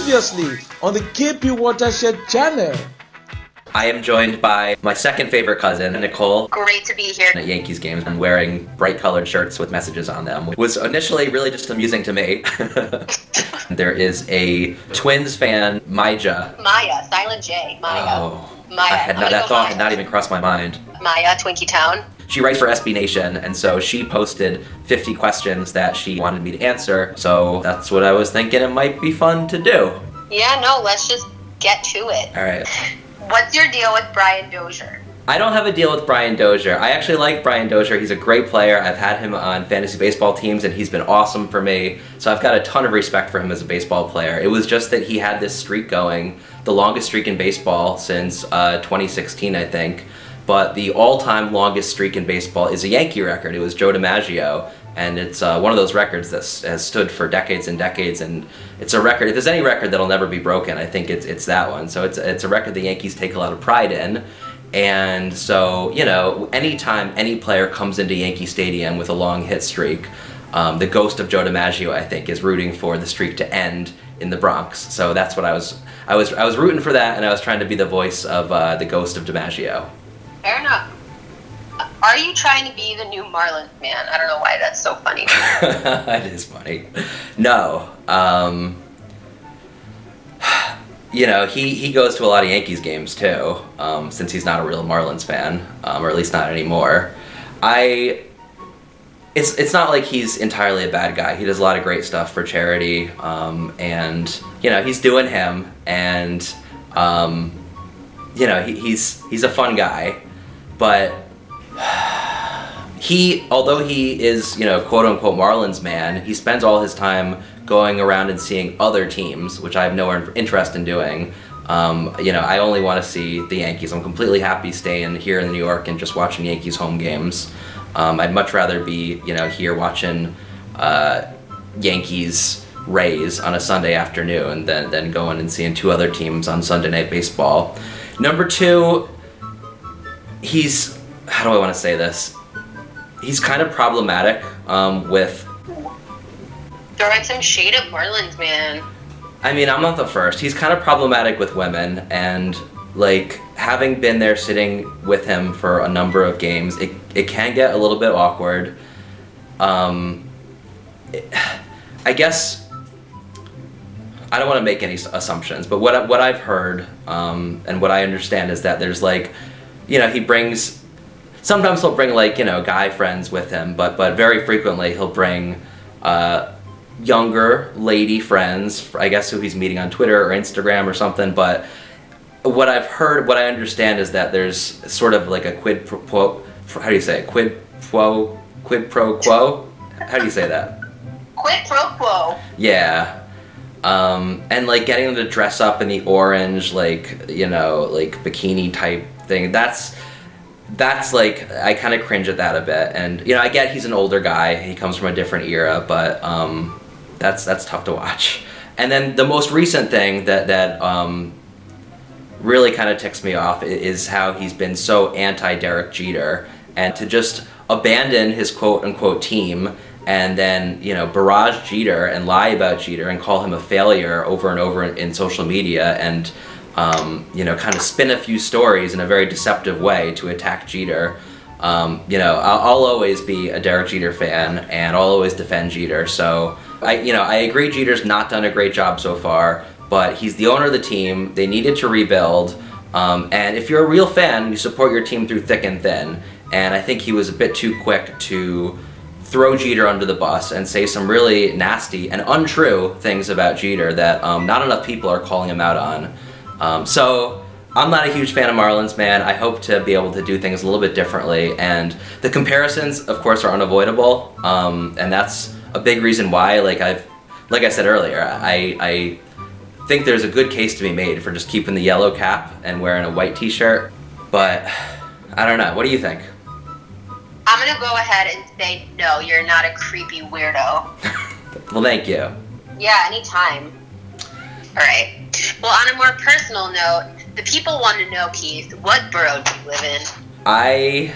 Previously on the KP Watershed channel. I am joined by my second favorite cousin, Nicole. Great to be here. At Yankees games and wearing bright colored shirts with messages on them. It was initially really just amusing to me. There is a Twins fan, Maya, Silent J, Maya. Oh, Maya. That thought had not even crossed my mind. Maya, TwinkieTown. She writes for SB Nation, and so she posted 50 questions that she wanted me to answer, so that's what I was thinking it might be fun to do. Yeah, no, let's just get to it. Alright. What's your deal with Brian Dozier? I don't have a deal with Brian Dozier. I actually like Brian Dozier. He's a great player. I've had him on fantasy baseball teams, and he's been awesome for me, so I've got a ton of respect for him as a baseball player. It was just that he had this streak going, the longest streak in baseball since 2016, I think. But the all-time longest streak in baseball is a Yankee record. It was Joe DiMaggio, and it's one of those records that has stood for decades and decades, and it's a record, if there's any record that'll never be broken, I think it's that one. So it's a record the Yankees take a lot of pride in, and so, you know, anytime any player comes into Yankee Stadium with a long hit streak, the ghost of Joe DiMaggio, I think, is rooting for the streak to end in the Bronx. So that's what I was rooting for that, and I was trying to be the voice of the ghost of DiMaggio. Fair enough. Are you trying to be the new Marlins Man? I don't know why that's so funny. It is funny. No. You know, he goes to a lot of Yankees games too, since he's not a real Marlins fan, or at least not anymore. It's not like he's entirely a bad guy. He does a lot of great stuff for charity, and, you know, he's doing him, and, you know, he's a fun guy. But although he is, you know, quote-unquote Marlins man, he spends all his time going around and seeing other teams, which I have no interest in doing. You know, I only want to see the Yankees. I'm completely happy staying here in New York and just watching Yankees home games. I'd much rather be, you know, here watching Yankees Rays on a Sunday afternoon than going and seeing two other teams on Sunday Night Baseball. Number two, he's, how do I want to say this? He's kind of problematic with... Throwing some shade at Marlins Man. I mean, I'm not the first. He's kind of problematic with women, and, like, having been there sitting with him for a number of games, it can get a little bit awkward. I guess... I don't want to make any assumptions, but what I've heard and what I understand is that there's, like, you know, sometimes he'll bring, like, you know, guy friends with him, but very frequently he'll bring younger lady friends, I guess, who he's meeting on Twitter or Instagram or something. But what I've heard, what I understand is that there's sort of like a quid pro quo, how do you say it? Quid pro quo? How do you say that? Quid pro quo. Yeah. And, like, getting them to dress up in the orange, like, you know, like, bikini type thing, that's like, I kind of cringe at that a bit. And, you know, I get he's an older guy, he comes from a different era, but that's tough to watch. And then the most recent thing that really kind of ticks me off is how he's been so anti-Derek Jeter, and to just abandon his quote-unquote team and then, you know, barrage Jeter and lie about Jeter and call him a failure over and over in social media, and you know, kind of spin a few stories in a very deceptive way to attack Jeter. You know, I'll always be a Derek Jeter fan, and I'll always defend Jeter. So, I agree Jeter's not done a great job so far, but he's the owner of the team. They needed to rebuild, and if you're a real fan, you support your team through thick and thin. And I think he was a bit too quick to throw Jeter under the bus and say some really nasty and untrue things about Jeter that not enough people are calling him out on. So I'm not a huge fan of Marlins Man. I hope to be able to do things a little bit differently, and the comparisons, of course, are unavoidable, and that's a big reason why. Like I said earlier, I think there's a good case to be made for just keeping the yellow cap and wearing a white t-shirt, but I don't know. What do you think? I'm gonna go ahead and say no, you're not a creepy weirdo. Well, thank you. Yeah, anytime. Alright. Well, on a more personal note, the people want to know, Keith, what borough do you live in? I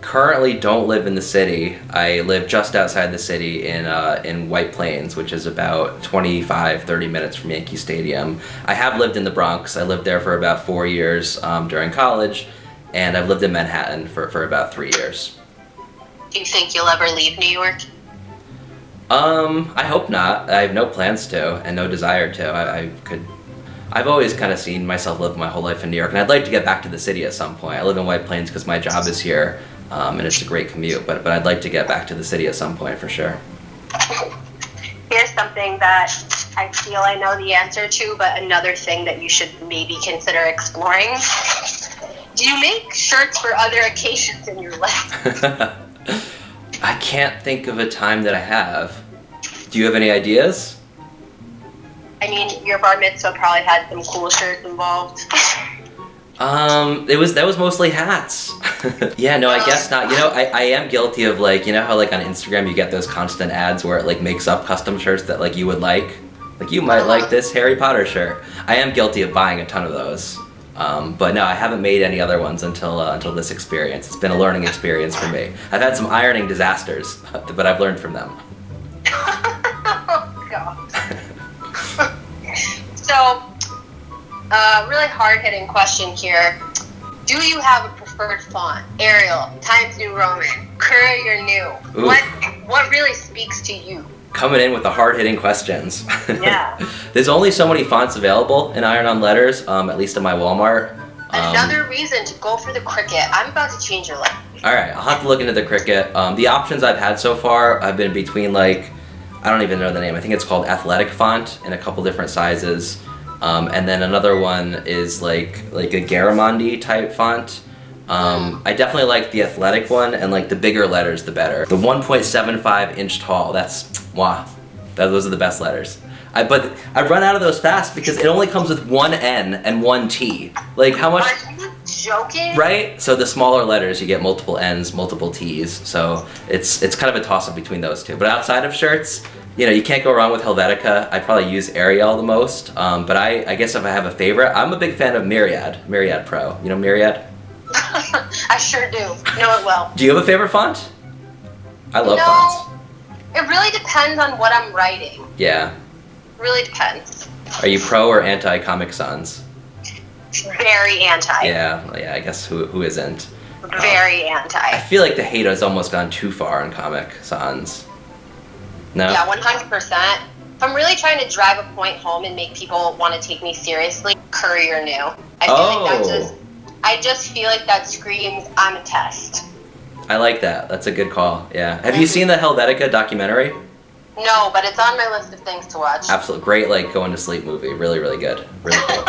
currently don't live in the city. I live just outside the city in White Plains, which is about 25-30 minutes from Yankee Stadium. I have lived in the Bronx. I lived there for about 4 years during college, and I've lived in Manhattan for about 3 years. Do you think you'll ever leave New York? I hope not. I have no plans to, and no desire to. I've always kind of seen myself live my whole life in New York, and I'd like to get back to the city at some point. I live in White Plains because my job is here, and it's a great commute, but I'd like to get back to the city at some point for sure. Here's something that I feel I know the answer to, but another thing that you should maybe consider exploring. Do you make shirts for other occasions in your life? I can't think of a time that I have. Do you have any ideas? I mean, your bar mitzvah probably had some cool shirts involved. That was mostly hats. Yeah, no, I guess not. You know, I am guilty of, like, you know how, like, on Instagram you get those constant ads where it, like, makes up custom shirts that, like, you would like? Like, you might like this Harry Potter shirt. I am guilty of buying a ton of those. But no, I haven't made any other ones until this experience. It's been a learning experience for me. I've had some ironing disasters, but I've learned from them. Oh, God. So, really hard-hitting question here. Do you have a preferred font? Arial, Times New Roman, Courier New? Oof. What really speaks to you? Coming in with the hard-hitting questions. Yeah. There's only so many fonts available in iron-on letters, at least in my Walmart. Another reason to go for the Cricut. I'm about to change your life. Alright, I'll have to look into the Cricut. The options I've had so far have been between, like, I don't even know the name. I think it's called Athletic Font in a couple different sizes. And then another one is like a Garamendi type font. I definitely like the Athletic one, and like the bigger letters the better. The 1.75 inch tall, those are the best letters. But I run out of those fast because it only comes with one N and one T. Like, how much? Are you joking? Right? So the smaller letters, you get multiple N's, multiple T's. So it's kind of a toss-up between those two. But outside of shirts, you know, you can't go wrong with Helvetica. I probably use Arial the most. But I guess if I have a favorite, I'm a big fan of Myriad Pro. You know Myriad? I sure do. Know it well. Do you have a favorite font? I love fonts. It really depends on what I'm writing. Yeah. Really depends. Are you pro or anti Comic Sans? Very anti. Yeah, I guess who isn't? Very anti. I feel like the hate has almost gone too far on Comic Sans. No? Yeah, 100%. If I'm really trying to drive a point home and make people want to take me seriously, Courier New. I just feel like that screams, I'm a test. I like that. That's a good call. Yeah. Have you seen the Helvetica documentary? No, but it's on my list of things to watch. Absolutely. Great, like, going to sleep movie. Really, really good. Really cool.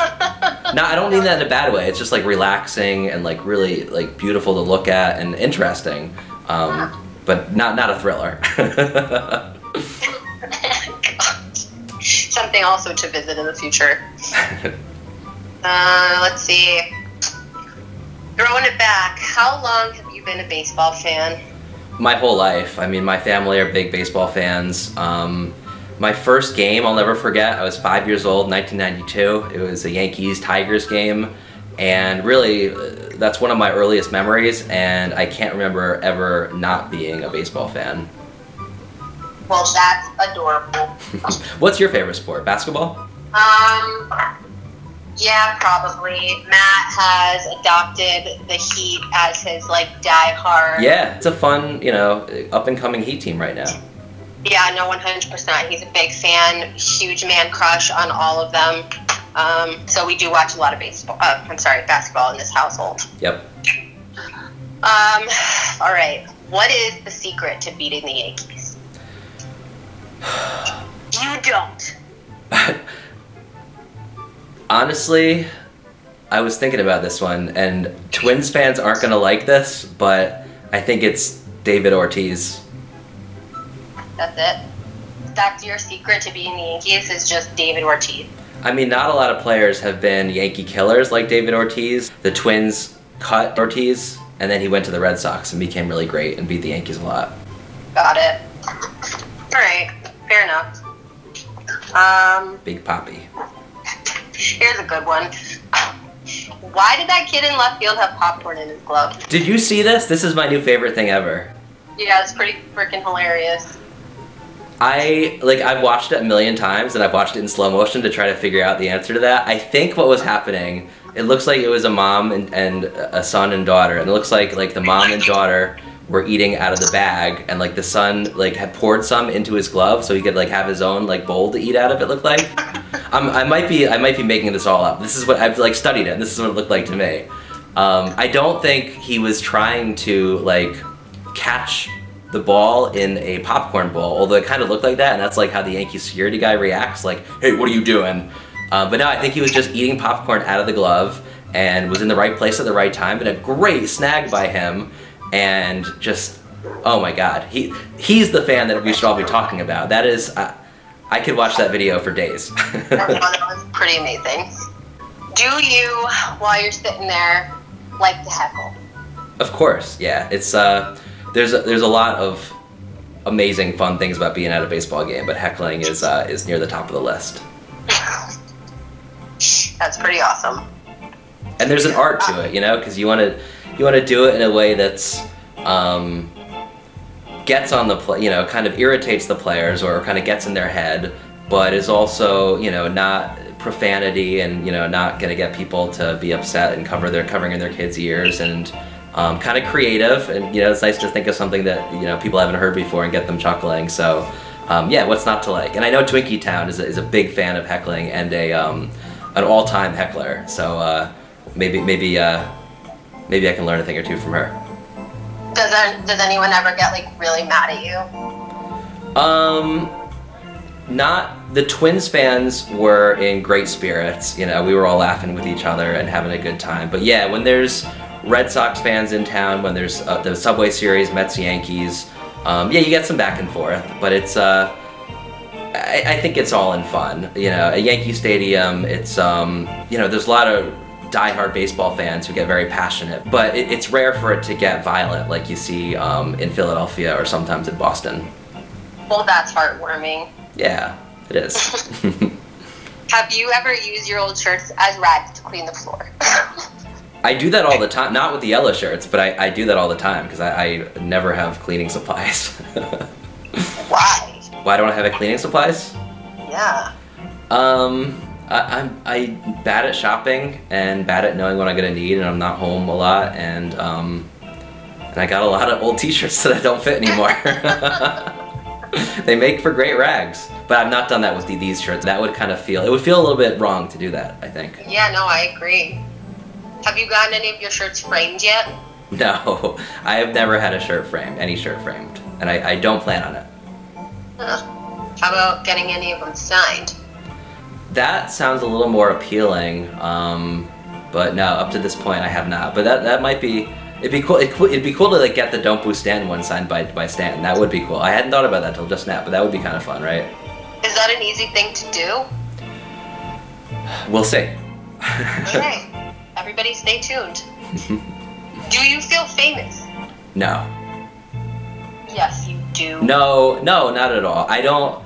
No, I don't mean that in a bad way. It's just, like, relaxing and, like, really, like, beautiful to look at and interesting. But not a thriller. Something also to visit in the future. Let's see. Throwing it back, how long have you been a baseball fan? My whole life. I mean, my family are big baseball fans. My first game, I'll never forget, I was 5 years old, 1992. It was a Yankees-Tigers game, and really, that's one of my earliest memories, and I can't remember ever not being a baseball fan. Well, that's adorable. What's your favorite sport? Basketball? Yeah, probably. Matt has adopted the Heat as his, like, die-hard. Yeah, it's a fun, you know, up-and-coming Heat team right now. Yeah, no, 100%. He's a big fan, huge man crush on all of them. So we do watch a lot of basketball in this household. Yep. All right. What is the secret to beating the Yankees? You don't. Honestly, I was thinking about this one, and Twins fans aren't going to like this, but I think it's David Ortiz. That's it? That's your secret to beating the Yankees is just David Ortiz? I mean, not a lot of players have been Yankee killers like David Ortiz. The Twins cut Ortiz, and then he went to the Red Sox and became really great and beat the Yankees a lot. Got it. All right. Fair enough. Big Papi. Here's a good one. Why did that kid in left field have popcorn in his glove? Did you see this? This is my new favorite thing ever. Yeah, it's pretty freaking hilarious. I've watched it a million times, and I've watched it in slow motion to try to figure out the answer to that. I think what was happening, it looks like it was a mom and a son and daughter, and it looks like the mom and daughter were eating out of the bag, and like the son had poured some into his glove so he could have his own bowl to eat out of. It looked like. I might be making this all up. This is what I've studied it, and this is what it looked like to me. I don't think he was trying to catch the ball in a popcorn bowl, although it kind of looked like that, and that's how the Yankees security guy reacts, hey, what are you doing? But no, I think he was just eating popcorn out of the glove and was in the right place at the right time, and a great snag by him, and just, oh my god, he's the fan that we should all be talking about. That is, I could watch that video for days. That was pretty amazing. Do you, while you're sitting there, like to heckle? Of course, yeah. It's there's a lot of amazing fun things about being at a baseball game, but heckling is near the top of the list. That's pretty awesome. And there's an art to it, because you want to do it in a way that's gets on the play, kind of irritates the players or kind of gets in their head, but is also not profanity and not gonna get people to be upset and covering in their kids' ears, and kind of creative, and it's nice to think of something that people haven't heard before and get them chuckling. So yeah, what's not to like? And I know TwinkieTown is a big fan of heckling and an all-time heckler. So maybe I can learn a thing or two from her. Does anyone ever get really mad at you? Not the Twins fans were in great spirits. We were all laughing with each other and having a good time. But yeah, when there's Red Sox fans in town, when there's the Subway Series, Mets, Yankees, yeah, you get some back and forth. But it's I think it's all in fun. A Yankee Stadium. It's there's a lot of diehard baseball fans who get very passionate, but it's rare for it to get violent like you see in Philadelphia or sometimes in Boston. Well, that's heartwarming. Yeah, it is. Have you ever used your old shirts as rags to clean the floor? I do that all the time, not with the yellow shirts, but I do that all the time because I never have cleaning supplies. Why? Why don't I have cleaning supplies? Yeah. I'm bad at shopping and bad at knowing what I'm gonna need, and I'm not home a lot, and I got a lot of old t-shirts that I don't fit anymore. They make for great rags, but I've not done that with these shirts. That would kind of feel a little bit wrong to do that, I think. Yeah, no, I agree. Have you gotten any of your shirts framed yet? No, I have never had a shirt framed, any shirt framed, and I don't plan on it. Huh. How about getting any of them signed? That sounds a little more appealing, but no, up to this point I have not. But that might be, it'd be cool. It'd be cool to get the Don't Boo Stanton one signed by Stanton. That would be cool. I hadn't thought about that till just now, but that would be kind of fun, right? Is that an easy thing to do? We'll see. Okay, everybody stay tuned. Do you feel famous? No. Yes, you do. No, not at all.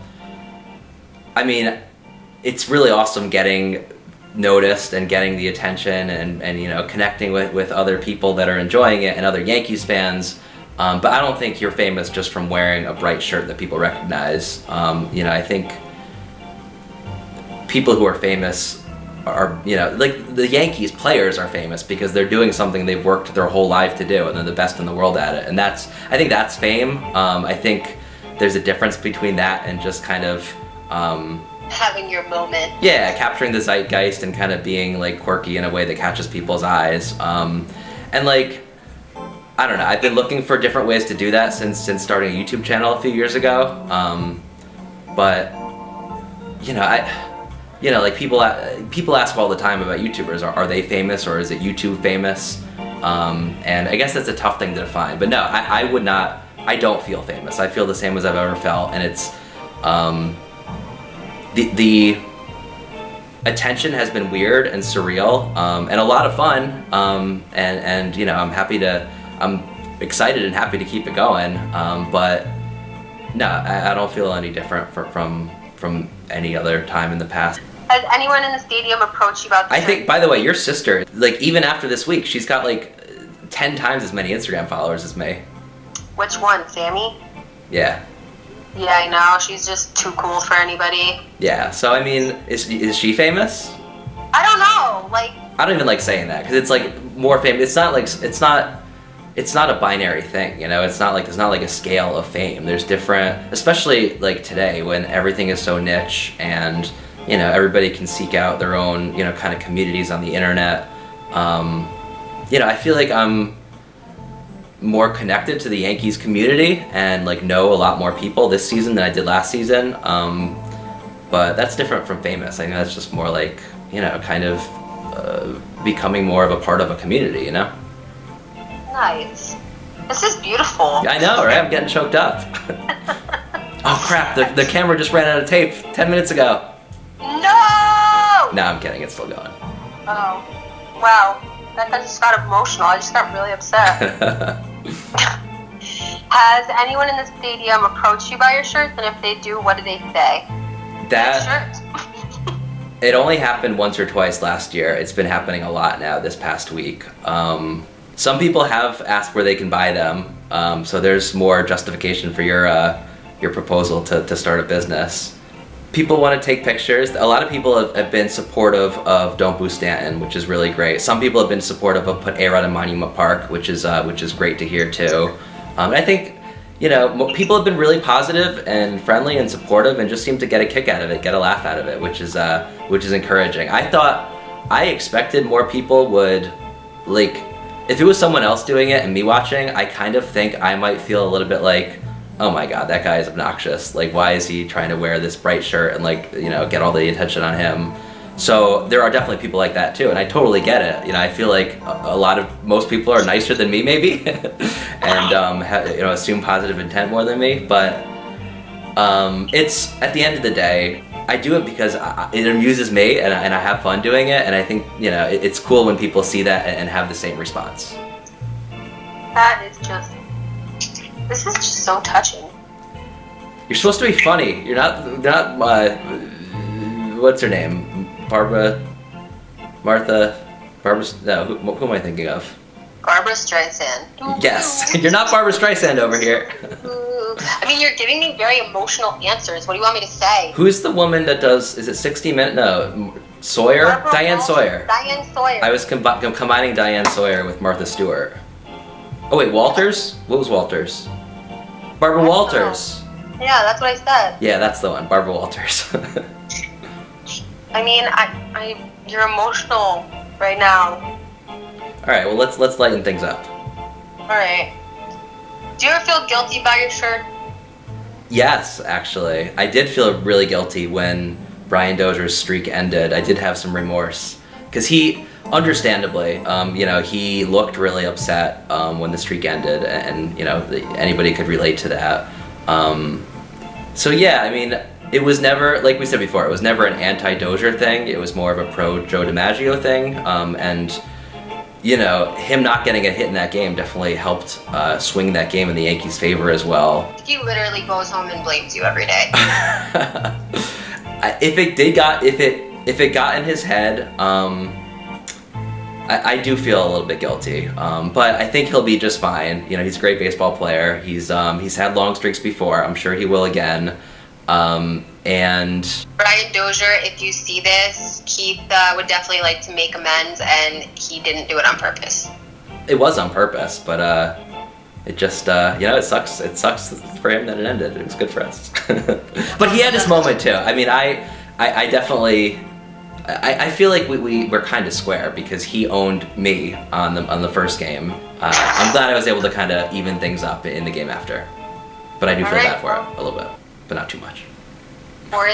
I mean, it's really awesome getting noticed and getting the attention and connecting with other people that are enjoying it and other Yankees fans. But I don't think you're famous just from wearing a bright shirt that people recognize. I think people who are famous are, the Yankees players are famous because they're doing something they've worked their whole life to do, and they're the best in the world at it. And I think that's fame. I think there's a difference between that and just kind of having your moment. Yeah, capturing the zeitgeist and kind of being quirky in a way that catches people's eyes. And I don't know, I've been looking for different ways to do that since starting a YouTube channel a few years ago. But people ask all the time about YouTubers. Are they famous, or is it YouTube famous? And I guess that's a tough thing to define. But no, I would not. I don't feel famous. I feel the same as I've ever felt, and it's the attention has been weird and surreal, and a lot of fun. And I'm excited and happy to keep it going. But no, I don't feel any different from any other time in the past. Has anyone in the stadium approached you about the I think, by the way, your sister, like, even after this week, she's got, like, 10 times as many Instagram followers as me. Which one, Sammy? Yeah. Yeah, I know. She's just too cool for anybody. Yeah, so, I mean, is she famous? I don't know. Like, I don't even like saying that, because it's, like, more famous. It's not, like, it's not a binary thing, you know? It's not like, there's not, like, a scale of fame. There's different, especially, like, today, when everything is so niche, and, you know, everybody can seek out their own, you know, kind of communities on the internet. You know, I feel like I'm more connected to the Yankees community and, like, know a lot more people this season than I did last season. But that's different from famous. I think that's just more like, you know, kind of becoming more of a part of a community, you know? nice. This is beautiful. I know, right? I'm getting choked up. Oh crap, the camera just ran out of tape 10 minutes ago. No! No, I'm kidding, it's still going. Oh, wow. That just got emotional. I just got really upset. Has anyone in the stadium approached you by your shirts? And if they do, what do they say? That it only happened once or twice last year. It's been happening a lot now this past week. Some people have asked where they can buy them, so there's more justification for your proposal to start a business. People want to take pictures. A lot of people have been supportive of Don't Boo Stanton, which is really great. Some people have been supportive of Put A-Rod in Monument Park, which is great to hear too. And I think, you know, people have been really positive and friendly and supportive, and just seem to get a kick out of it, get a laugh out of it, which is encouraging. I expected more people would, like, if it was someone else doing it and me watching, I kind of think I might feel a little bit like, oh my god, that guy is obnoxious. Like, why is he trying to wear this bright shirt and, like, you know, get all the attention on him? So there are definitely people like that too, and I totally get it. You know, I feel like most people are nicer than me maybe, and you know, assume positive intent more than me. But it's, at the end of the day, I do it because it amuses me, and I have fun doing it, and I think, you know, it's cool when people see that and have the same response. That is just, this is just so touching. You're supposed to be funny. You're not what's her name? Barbara? No, who am I thinking of? Barbara Streisand. Yes, you're not Barbara Streisand over here. I mean, you're giving me very emotional answers. What do you want me to say? Who's the woman that does, is it 60 Minutes? No, Sawyer? Barbara Diane Walters. Sawyer. Diane Sawyer. I was combining Diane Sawyer with Martha Stewart. Oh wait, Walters? What was Walters? Barbara Walters. Yeah, that's what I said. Yeah, that's the one, Barbara Walters. I mean, you're emotional right now. Alright, well let's lighten things up. Alright. Do you ever feel guilty about your shirt? Yes, actually. I did feel really guilty when Brian Dozier's streak ended. I did have some remorse. Because he, understandably, you know, he looked really upset when the streak ended, and, you know, anybody could relate to that. So yeah, I mean, it was never, like we said before, it was never an anti-Dozier thing. It was more of a pro-Joe DiMaggio thing, and, you know, him not getting a hit in that game definitely helped swing that game in the Yankees' favor as well. He literally goes home and blames you every day. If it got in his head, I do feel a little bit guilty, but I think he'll be just fine. You know, he's a great baseball player. He's had long streaks before. I'm sure he will again. And Brian Dozier, if you see this, Keith would definitely like to make amends, and he didn't do it on purpose. It was on purpose, but it just, you know, it sucks. It sucks for him that it ended. It was good for us. But he had his moment too. I mean, I definitely, I feel like we're kind of square, because he owned me on the first game. I'm glad I was able to kind of even things up in the game after. But I do feel bad for it a little bit, but not too much. Boris